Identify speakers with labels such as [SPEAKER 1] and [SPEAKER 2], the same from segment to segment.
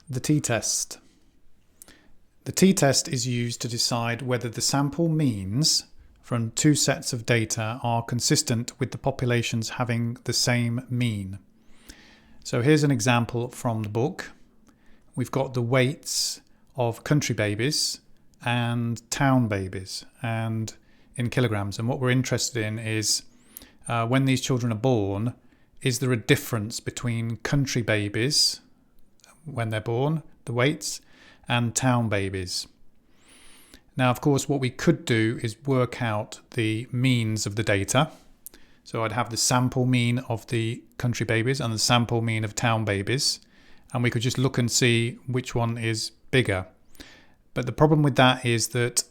[SPEAKER 1] The t-test. The t-test is used to decide whether the sample means from two sets of data are consistent with the populations having the same mean. So here's an example from the book. We've got the weights of country babies and town babies and in kilograms. And what we're interested in is when these children are born, is there a difference between country babies when they're born, the weights, and town babies? Now, of course, what we could do is work out the means of the data. So I'd have the sample mean of the country babies and the sample mean of town babies, and we could just look and see which one is bigger. But the problem with that is that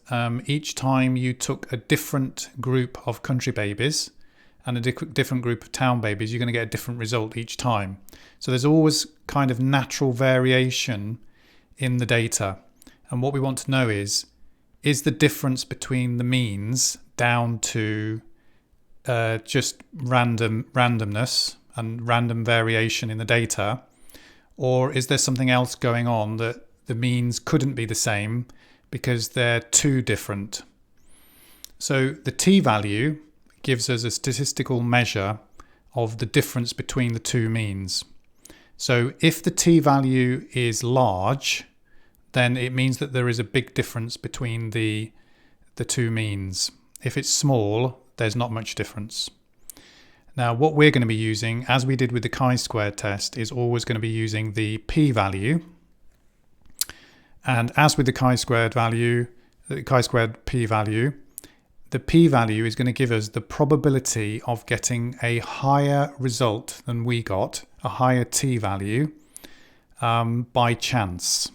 [SPEAKER 1] each time you took a different group of country babies and a different group of town babies, you're going to get a different result each time. So there's always kind of natural variation in the data. And what we want to know is the difference between the means down to just randomness and random variation in the data, or is there something else going on that the means couldn't be the same because they're too different? So the t-value gives us a statistical measure of the difference between the two means. So if the t-value is large, then it means that there is a big difference between the two means. If it's small, there's not much difference. Now, what we're going to be using, as we did with the chi-squared test, is always going to be using the p-value. And as with the chi-squared value, the chi-squared p-value, the p-value is going to give us the probability of getting a higher result than we got, a higher t-value, by chance.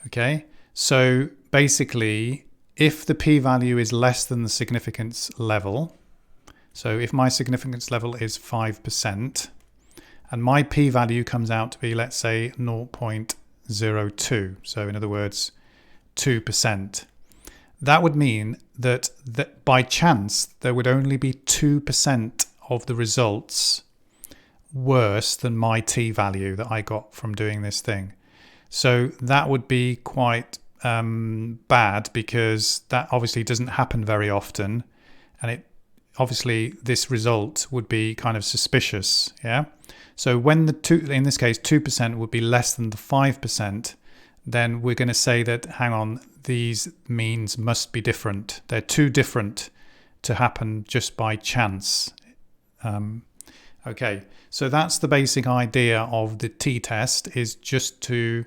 [SPEAKER 1] Okay, so basically, if the p-value is less than the significance level, so if my significance level is 5%, and my p-value comes out to be, let's say, 0.02, so in other words, 2%, that would mean that by chance there would only be 2% of the results worse than my t-value that I got from doing this thing. So that would be quite bad, because that obviously doesn't happen very often, and obviously this result would be kind of suspicious. Yeah. So when in this case 2% would be less than the 5%, then we're going to say that, hang on, these means must be different. They're too different to happen just by chance. Okay, so that's the basic idea of the t-test, is just to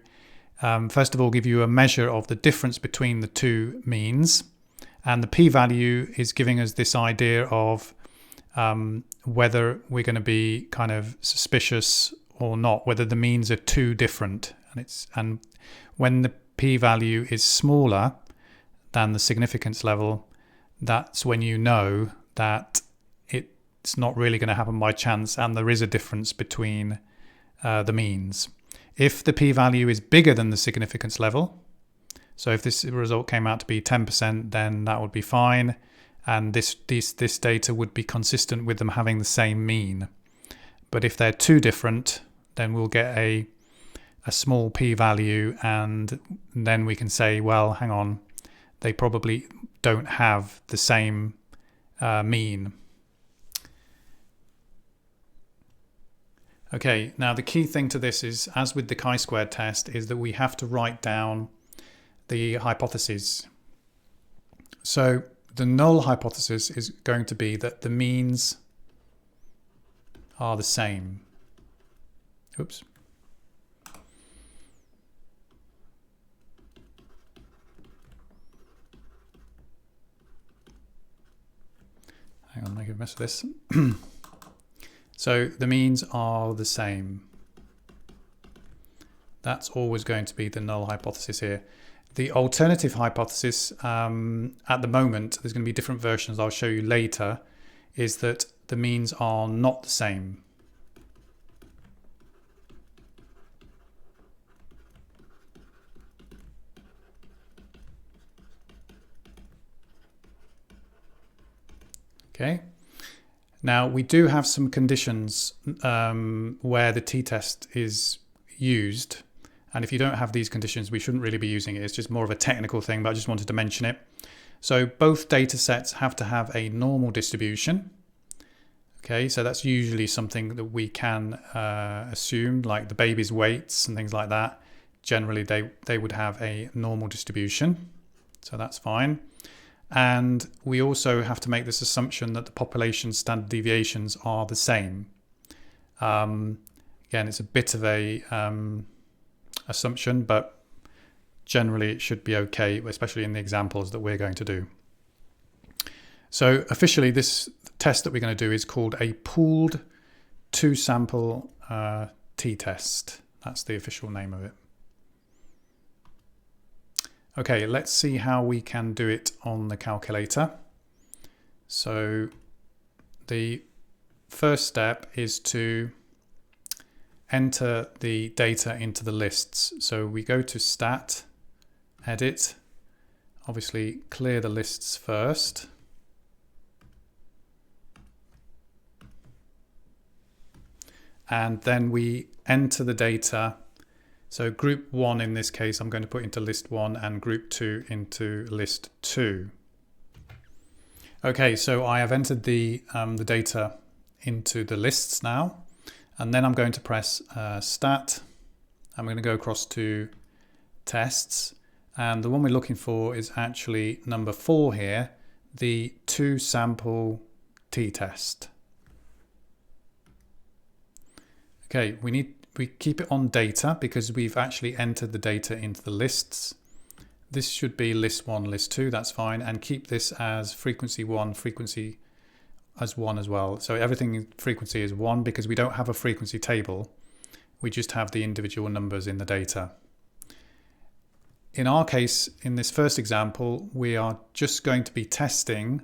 [SPEAKER 1] first of all give you a measure of the difference between the two means, and the p-value is giving us this idea of whether we're going to be kind of suspicious or not, whether the means are too different. And when the p-value is smaller than the significance level, that's when you know that it's not really going to happen by chance and there is a difference between the means. If the p-value is bigger than the significance level, so if this result came out to be 10%, then that would be fine, and this data would be consistent with them having the same mean. But if they're too different, then we'll get a small p-value, and then we can say, well, hang on, they probably don't have the same mean. Okay, now the key thing to this is, as with the chi-squared test, is that we have to write down the hypotheses. So the null hypothesis is going to be that the means are the same. Oops. Hang on, make a mess of this. So the means are the same. That's always going to be the null hypothesis here. The alternative hypothesis, at the moment, there's going to be different versions I'll show you later, is that the means are not the same. Okay. Now we do have some conditions where the t-test is used. And if you don't have these conditions, we shouldn't really be using it. It's just more of a technical thing, but I just wanted to mention it. So both data sets have to have a normal distribution. Okay, so that's usually something that we can assume, like the baby's weights and things like that. Generally, they would have a normal distribution. So that's fine. And we also have to make this assumption that the population standard deviations are the same. Again, it's a bit of a assumption, but generally it should be okay, especially in the examples that we're going to do. So officially, this test that we're going to do is called a pooled two-sample t-test. That's the official name of it. Okay, let's see how we can do it on the calculator. So the first step is to enter the data into the lists. So we go to Stat, Edit, obviously clear the lists first. And then we enter the data. So group 1 in this case, I'm going to put into list 1 and group 2 into list 2. Okay, so I have entered the data into the lists now. And then I'm going to press Stat. I'm going to go across to Tests. And the one we're looking for is actually number 4 here, the two-sample t-test. Okay, we keep it on data because we've actually entered the data into the lists. This should be list 1, list 2, that's fine. And keep this as frequency 1, frequency as 1 as well. So everything in frequency is 1 because we don't have a frequency table. We just have the individual numbers in the data. In our case, in this first example, we are just going to be testing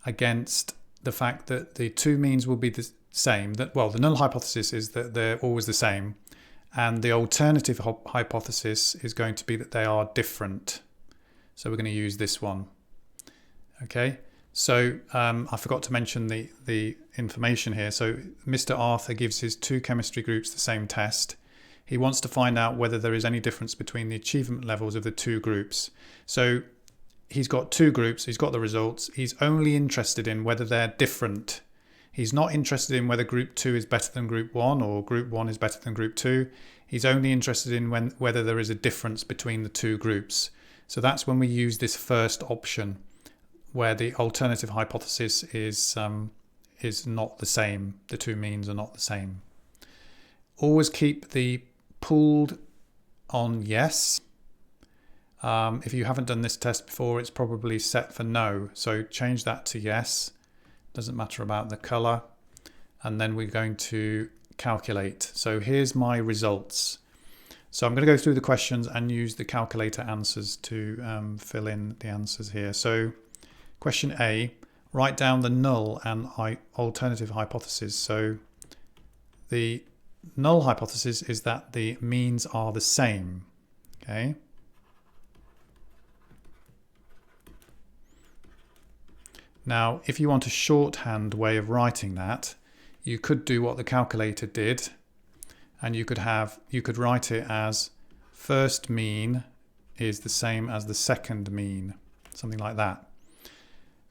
[SPEAKER 1] against the fact that the two means will be the same. That, well, the null hypothesis is that they're always the same. And the alternative hypothesis is going to be that they are different. So we're going to use this one. Okay. So I forgot to mention the information here. So Mr. Arthur gives his two chemistry groups the same test. He wants to find out whether there is any difference between the achievement levels of the two groups. So he's got two groups, he's got the results. He's only interested in whether they're different. He's not interested in whether group 2 is better than group 1 or group 1 is better than group 2. He's only interested in whether there is a difference between the two groups. So that's when we use this first option, where the alternative hypothesis is not the same. The two means are not the same. Always keep the pooled on yes. If you haven't done this test before, it's probably set for no. So change that to yes. Doesn't matter about the color. And then we're going to calculate. So here's my results. So I'm going to go through the questions and use the calculator answers to fill in the answers here. So question A, write down the null and alternative hypothesis. So the null hypothesis is that the means are the same. Okay. Now, if you want a shorthand way of writing that, you could do what the calculator did, and you could write it as first mean is the same as the second mean, something like that.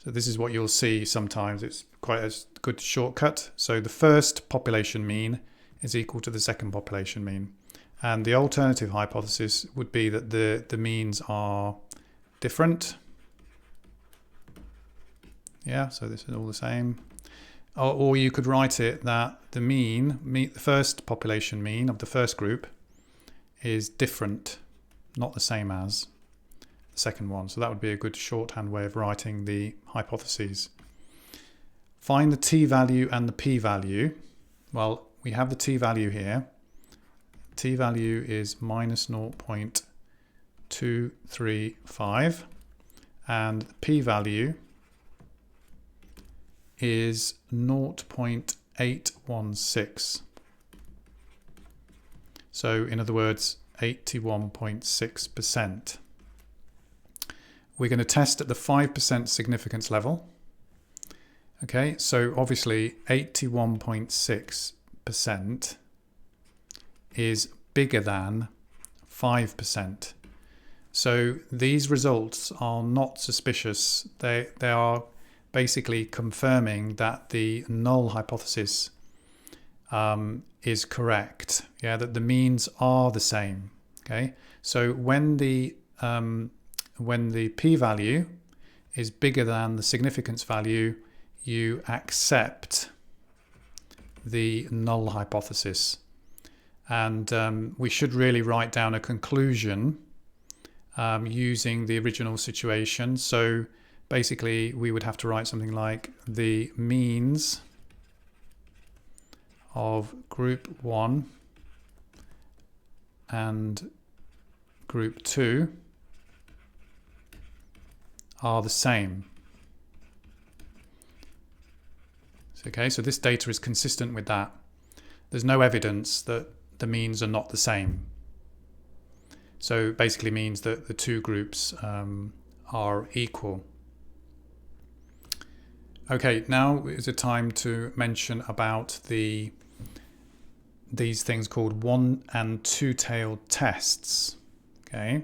[SPEAKER 1] So this is what you'll see sometimes. It's quite a good shortcut. So the first population mean is equal to the second population mean. And the alternative hypothesis would be that the means are different. Yeah, so this is all the same. Or you could write it that the the first population mean of the first group is different, not the same as the second one. So that would be a good shorthand way of writing the hypotheses. Find the t-value and the p-value. Well, we have the t-value here. T-value is minus 0.235 and the p-value is 0.816. So in other words, 81.6%. We're going to test at the 5% significance level. Okay, so obviously 81.6% is bigger than 5%. So these results are not suspicious. They are basically confirming that the null hypothesis is correct. Yeah, that the means are the same. Okay, so when the p-value is bigger than the significance value, you accept the null hypothesis. And we should really write down a conclusion using the original situation. So basically we would have to write something like the means of group 1 and group 2 are the same. Okay, so this data is consistent with that. There's no evidence that the means are not the same. So it basically means that the two groups are equal. Okay, now is a time to mention about these things called one and two-tailed tests. Okay.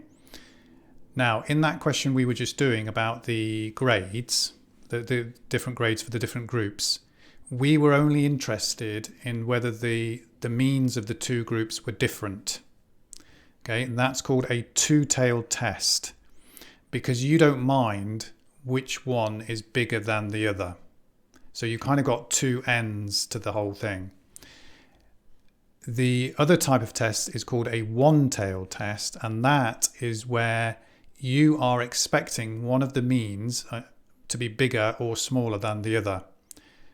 [SPEAKER 1] Now, in that question we were just doing about the grades, the different grades for the different groups, we were only interested in whether the means of the two groups were different. Okay, and that's called a two-tailed test because you don't mind which one is bigger than the other. So you kind of got two ends to the whole thing. The other type of test is called a one-tailed test, and that is where you are expecting one of the means to be bigger or smaller than the other.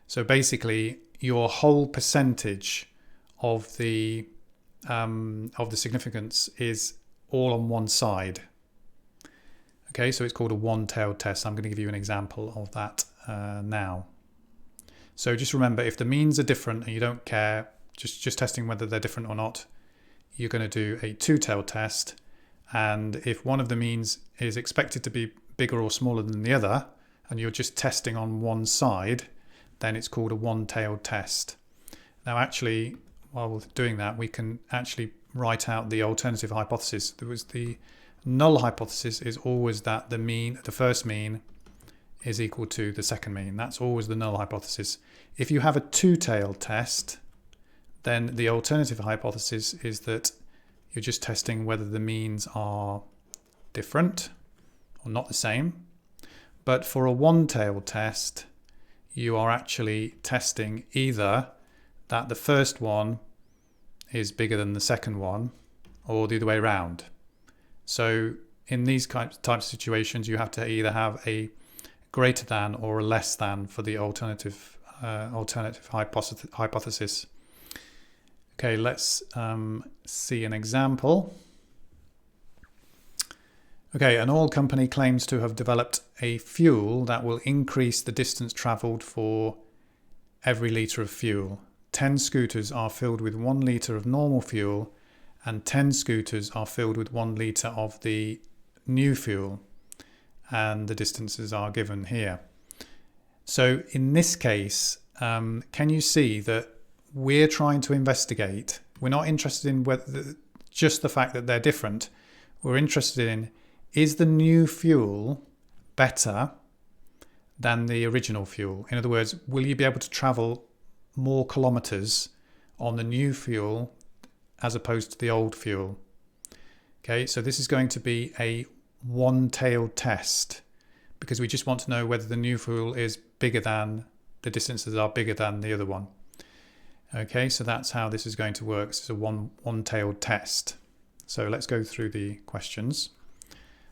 [SPEAKER 1] So basically, your whole percentage of the significance is all on one side. Okay, so it's called a one-tailed test. I'm going to give you an example of that now. So just remember, if the means are different and you don't care, just testing whether they're different or not, you're going to do a two-tailed test. And if one of the means is expected to be bigger or smaller than the other, and you're just testing on one side, then it's called a one-tailed test. Now, actually, while we're doing that, we can actually write out the alternative hypothesis. There was the null hypothesis is always that the first mean is equal to the second mean. That's always the null hypothesis. If you have a two-tailed test, then the alternative hypothesis is that you're just testing whether the means are different or not the same. But for a one-tailed test, you are actually testing either that the first one is bigger than the second one or the other way around. So in these types of situations, you have to either have a greater than or a less than for the alternative hypothesis. Okay, let's see an example. Okay, an oil company claims to have developed a fuel that will increase the distance travelled for every litre of fuel. 10 scooters are filled with 1 litre of normal fuel and 10 scooters are filled with 1 litre of the new fuel. And the distances are given here. So in this case, can you see that we're trying to investigate? We're not interested in just the fact that they're different. We're interested in, is the new fuel better than the original fuel? In other words, will you be able to travel more kilometers on the new fuel as opposed to the old fuel? Okay, so this is going to be a one-tailed test because we just want to know whether the new fuel is bigger than, the distances are bigger than the other one. Okay, so that's how this is going to work. This is a one-tailed test. So let's go through the questions.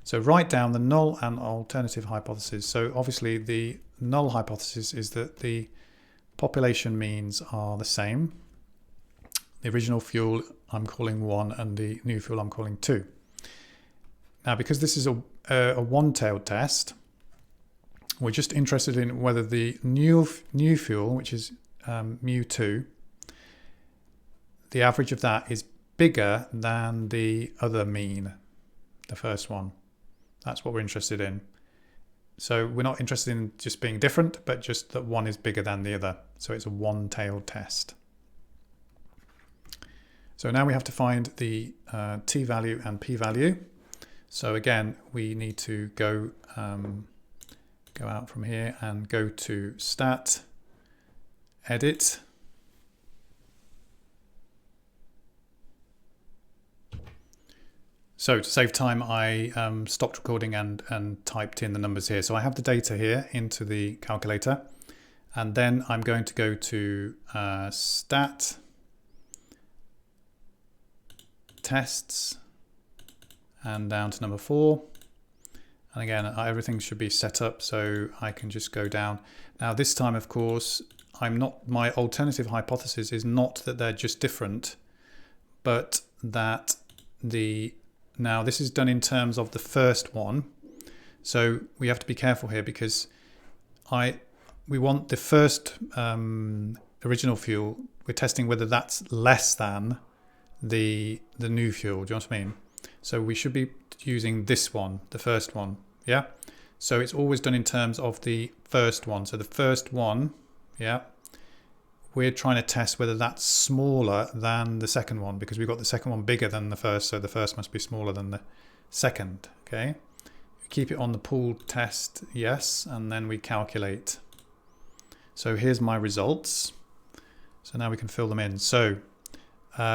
[SPEAKER 1] So write down the null and alternative hypothesis. So obviously the null hypothesis is that the population means are the same. The original fuel I'm calling 1 and the new fuel I'm calling 2. Now, because this is a one-tailed test, we're just interested in whether the new fuel, which is mu2, the average of that is bigger than the other mean, the first one. That's what we're interested in. So we're not interested in just being different, but just that one is bigger than the other. So it's a one-tailed test. So now we have to find the t-value and p-value. So again, we need to go out from here and go to Stat, Edit. So to save time, I stopped recording and typed in the numbers here. So I have the data here into the calculator, and then I'm going to go to Stat, Tests, and down to number 4. And again, everything should be set up so I can just go down. Now this time, of course, my alternative hypothesis is not that they're just different, but that now this is done in terms of the first one. So we have to be careful here because we want the first original fuel. We're testing whether that's less than the new fuel. Do you know what I mean? So we should be using this one, the first one. Yeah. So it's always done in terms of the first one. So the first one, yeah, we're trying to test whether that's smaller than the second one because we've got the second one bigger than the first. So the first must be smaller than the second. Okay. Keep it on the pooled test. Yes. And then we calculate. So here's my results. So now we can fill them in. So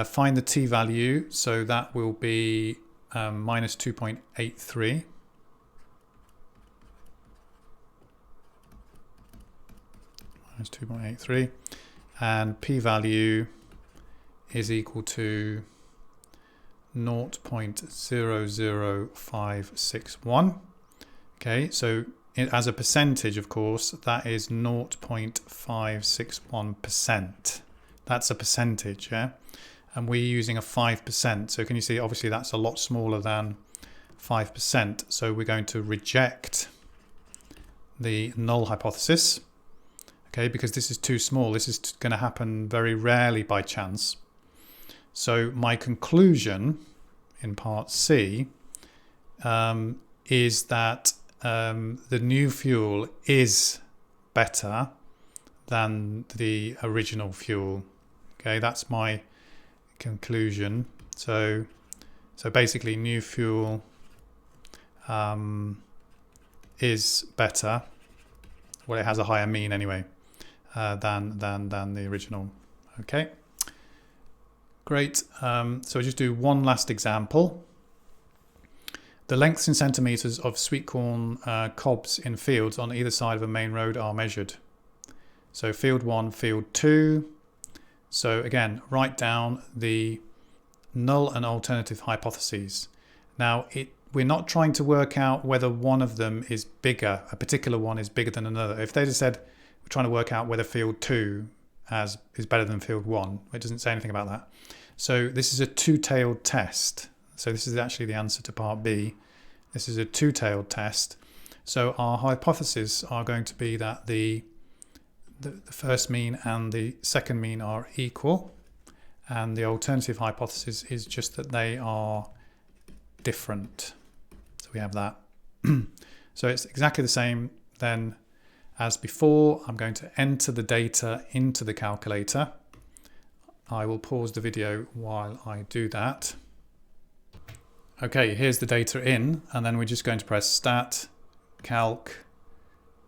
[SPEAKER 1] find the t-value. So that will be minus 2.83. Minus 2.83. And p-value is equal to 0.00561. Okay, so as a percentage, of course, that is 0.561%. That's a percentage, yeah? And we're using a 5%. So can you see, obviously that's a lot smaller than 5%. So we're going to reject the null hypothesis, okay, because this is too small. This is going to happen very rarely by chance. So my conclusion in part C is that the new fuel is better than the original fuel. Okay, that's my conclusion. So basically new fuel is better. Well, it has a higher mean anyway than the original. Okay, great. So I'll just do one last example. The lengths in centimetres of sweet corn cobs in fields on either side of a main road are measured. So field 1, field 2. So again, write down the null and alternative hypotheses. Now, we're not trying to work out whether one of them is bigger, a particular one is bigger than another. If they just said we're trying to work out whether field 2 is better than field 1, it doesn't say anything about that. So this is a two-tailed test. So this is actually the answer to part B. This is a two-tailed test. So our hypotheses are going to be that the first mean and the second mean are equal, and the alternative hypothesis is just that they are different. So we have that. So it's exactly the same then as before. I'm going to enter the data into the calculator. I will pause the video while I do that. Okay, here's the data in, and then we're just going to press Stat, Calc,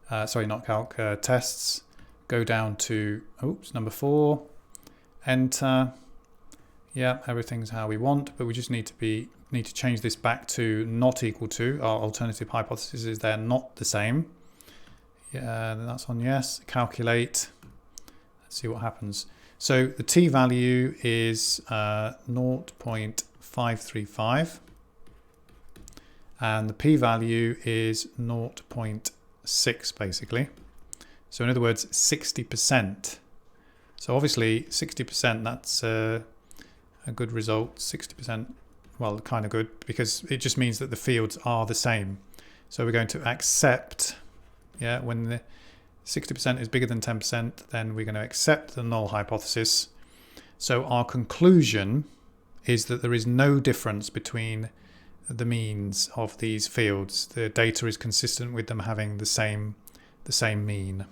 [SPEAKER 1] Tests, go down to, number 4, Enter. Yeah, everything's how we want, but we just need to change this back to not equal to. Our alternative hypothesis is they're not the same. Yeah, that's on yes. Calculate. Let's see what happens. So the t-value is 0.535. And the p-value is 0.6 basically. So in other words, 60%. So obviously 60%, that's a good result. 60%, well, kind of good, because it just means that the fields are the same. So we're going to accept, yeah, when the 60% is bigger than 10%, then we're going to accept the null hypothesis. So our conclusion is that there is no difference between the means of these fields. The data is consistent with them having the same mean.